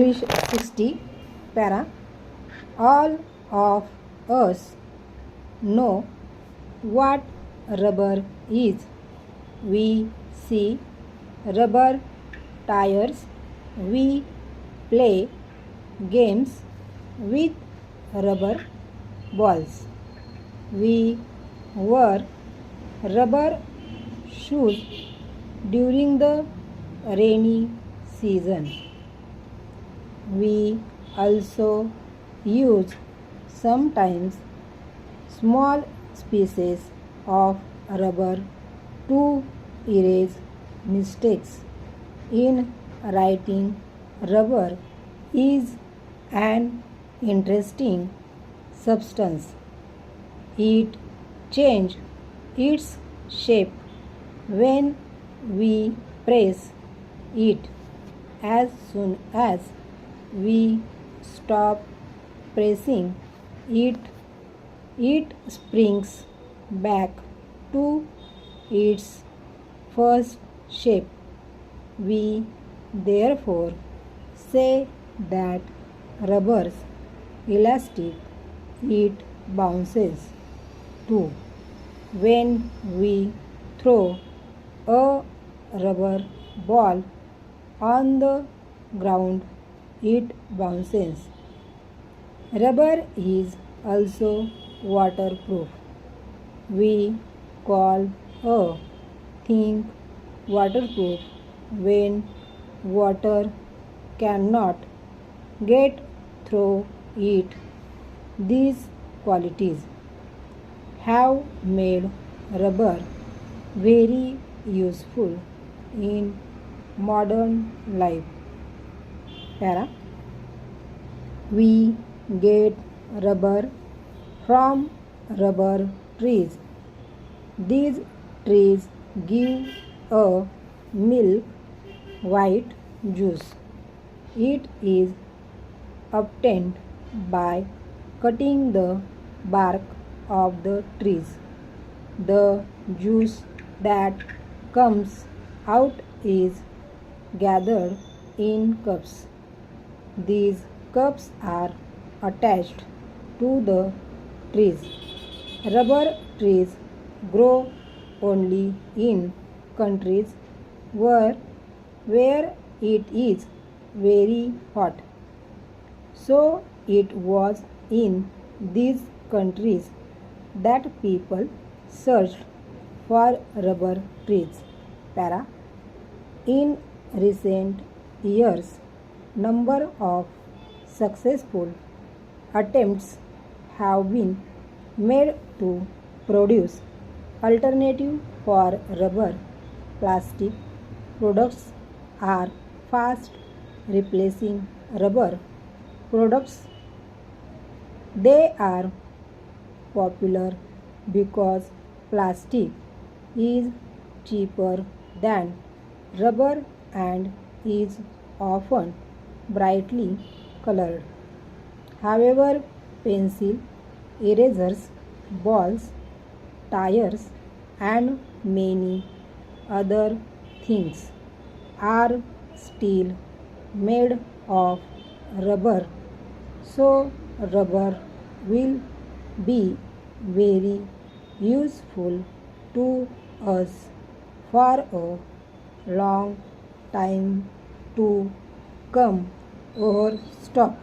English 60 para. All of us know what rubber is. We see rubber tires. We play games with rubber balls. We wear rubber shoes during the rainy season. We also use sometimes small pieces of rubber to erase mistakes in writing. Rubber is an interesting substance. It changes its shape when we press it. As soon as we stop pressing it, it springs back to its first shape. We therefore say that rubber's elastic. It bounces too. When we throw a rubber ball on the ground, it bounces. Rubber is also waterproof. We call a thing waterproof when water cannot get through it. These qualities have made rubber very useful in modern life. Para. We get rubber from rubber trees. These trees give a milk white juice. It is obtained by cutting the bark of the trees. The juice that comes out is gathered in cups. These cups are attached to the trees. Rubber trees grow only in countries where it is very hot. So it was in these countries that people searched for rubber trees. Para. In recent years, number of successful attempts have been made to produce alternative for rubber. Plastic products are fast replacing rubber products. They are popular because plastic is cheaper than rubber and is often brightly colored. However, pencil, erasers, balls, tires, and many other things are still made of rubber. So rubber will be very useful to us for a long time to come or stop.